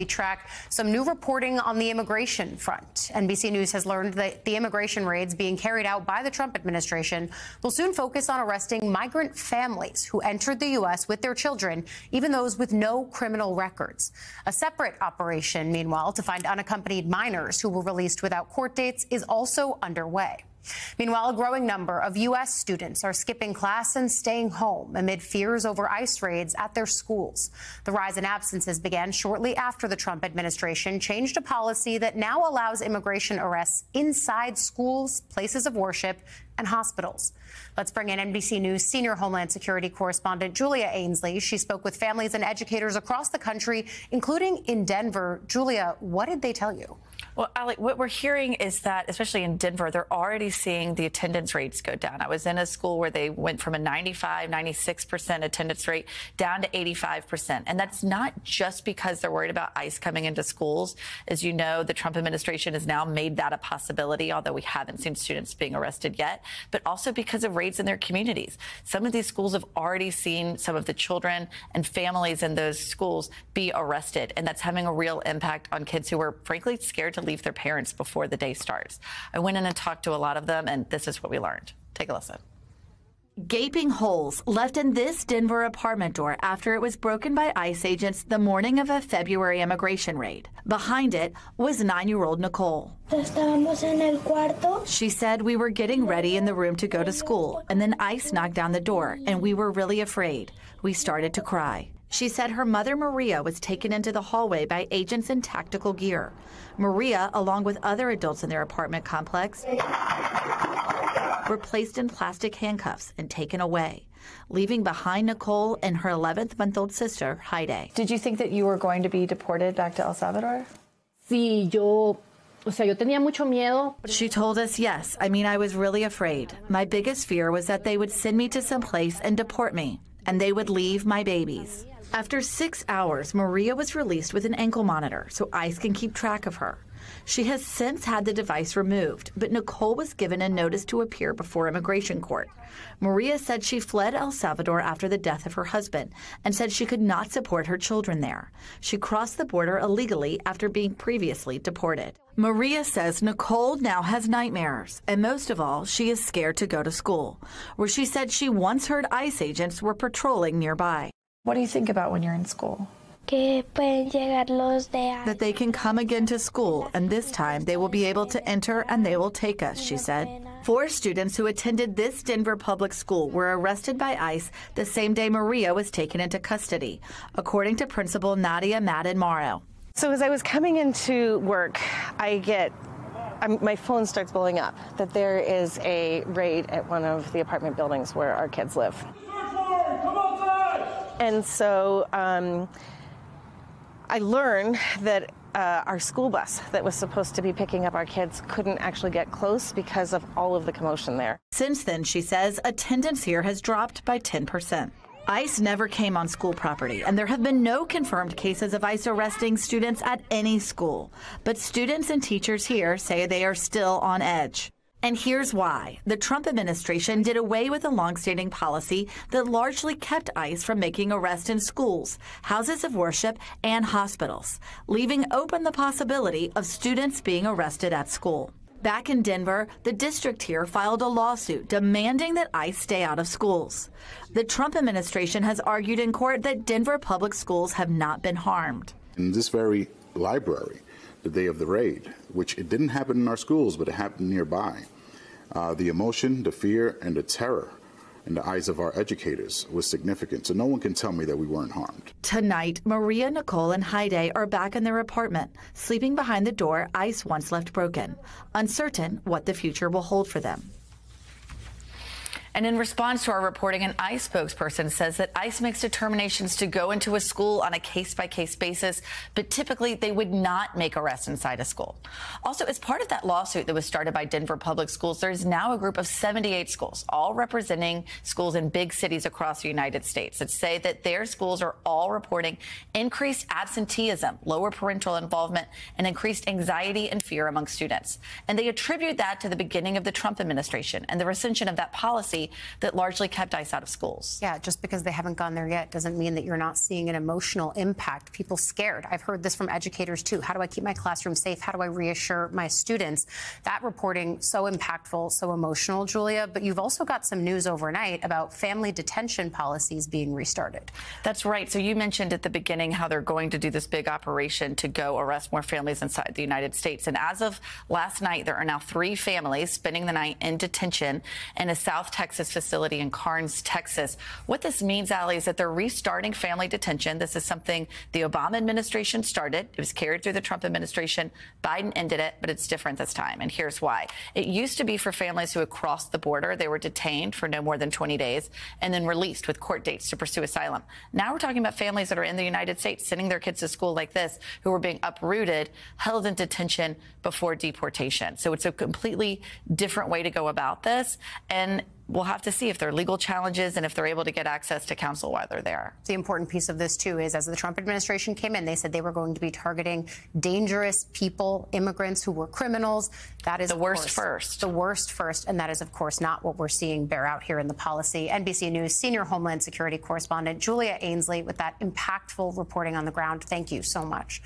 We track some new reporting on the immigration front. NBC News has learned that the immigration raids being carried out by the Trump administration will soon focus on arresting migrant families who entered the U.S. with their children, even those with no criminal records. A separate operation, meanwhile, to find unaccompanied minors who were released without court dates is also underway. Meanwhile, a growing number of U.S. students are skipping class and staying home amid fears over ICE raids at their schools. The rise in absences began shortly after the Trump administration changed a policy that now allows immigration arrests inside schools, places of worship, and hospitals. Let's bring in NBC News senior Homeland Security correspondent Julia Ainsley. She spoke with families and educators across the country, including in Denver. Julia, what did they tell you? Well, Alec, what we're hearing is that, especially in Denver, they're already seeing the attendance rates go down. I was in a school where they went from a 95, 96% attendance rate down to 85%. And that's not just because they're worried about ICE coming into schools. As you know, the Trump administration has now made that a possibility, although we haven't seen students being arrested yet, but also because of raids in their communities. Some of these schools have already seen some of the children and families in those schools be arrested. And that's having a real impact on kids who are, frankly, scared to leave their parents before the day starts. I went in and talked to a lot of them, and this is what we learned. Take a listen. Gaping holes left in this Denver apartment door after it was broken by ICE agents the morning of a February immigration raid. Behind it was 9-year-old Nicole. She said, "We were getting ready in the room to go to school, and then ICE knocked down the door, and we were really afraid. We started to cry." She said her mother, Maria, was taken into the hallway by agents in tactical gear. Maria, along with other adults in their apartment complex, were placed in plastic handcuffs and taken away, leaving behind Nicole and her 11-month-old sister, Heide. Did you think that you were going to be deported back to El Salvador? She told us, yes. I mean, I was really afraid. My biggest fear was that they would send me to some place and deport me, and they would leave my babies. After 6 hours, Maria was released with an ankle monitor so ICE can keep track of her. She has since had the device removed, but Nicole was given a notice to appear before immigration court. Maria said she fled El Salvador after the death of her husband and said she could not support her children there. She crossed the border illegally after being previously deported. Maria says Nicole now has nightmares, and most of all, she is scared to go to school, where she said she once heard ICE agents were patrolling nearby. What do you think about when you're in school? That they can come again to school, and this time they will be able to enter and they will take us, she said. 4 students who attended this Denver public school were arrested by ICE the same day Maria was taken into custody, according to Principal Nadia Madden-Morrow. So as I was coming into work, my phone starts blowing up that there is a raid at one of the apartment buildings where our kids live. And so I learned that our school bus that was supposed to be picking up our kids couldn't actually get close because of all of the commotion there. Since then, she says, attendance here has dropped by 10%. ICE never came on school property, and there have been no confirmed cases of ICE arresting students at any school. But students and teachers here say they are still on edge. And here's why. The Trump administration did away with a longstanding policy that largely kept ICE from making arrests in schools, houses of worship, and hospitals, leaving open the possibility of students being arrested at school. Back in Denver, the district here filed a lawsuit demanding that ICE stay out of schools. The Trump administration has argued in court that Denver public schools have not been harmed. In this very library, the day of the raid, which it didn't happen in our schools, but it happened nearby. The emotion, the fear, and the terror in the eyes of our educators was significant, so no one can tell me that we weren't harmed. Tonight, Maria, Nicole, and Heide are back in their apartment, sleeping behind the door ICE once left broken, uncertain what the future will hold for them. And in response to our reporting, an ICE spokesperson says that ICE makes determinations to go into a school on a case-by-case basis, but typically they would not make arrests inside a school. Also, as part of that lawsuit that was started by Denver Public Schools, there is now a group of 78 schools, all representing schools in big cities across the United States, that say that their schools are all reporting increased absenteeism, lower parental involvement, and increased anxiety and fear among students. And they attribute that to the beginning of the Trump administration and the rescission of that policy policy that largely kept ICE out of schools. Yeah, just because they haven't gone there yet doesn't mean that you're not seeing an emotional impact. People scared. I've heard this from educators, too. How do I keep my classroom safe? How do I reassure my students? That reporting, so impactful, so emotional, Julia. But you've also got some news overnight about family detention policies being restarted. That's right. So you mentioned at the beginning how they're going to do this big operation to go arrest more families inside the United States. And as of last night, there are now 3 families spending the night in detention in a South Texas facility in Karnes, Texas. What this means, Allie, is that they're restarting family detention. This is something the Obama administration started. It was carried through the Trump administration. Biden ended it, but it's different this time. And here's why. It used to be for families who had crossed the border. They were detained for no more than 20 days and then released with court dates to pursue asylum. Now we're talking about families that are in the United States sending their kids to school like this, who are being uprooted, held in detention before deportation. So it's a completely different way to go about this. And we'll have to see if there are legal challenges and if they're able to get access to counsel while they're there. The important piece of this, too, is as the Trump administration came in, they said they were going to be targeting dangerous people, immigrants who were criminals. That is the worst first. The worst first. And that is, of course, not what we're seeing bear out here in the policy. NBC News senior Homeland Security correspondent Julia Ainsley with that impactful reporting on the ground. Thank you so much.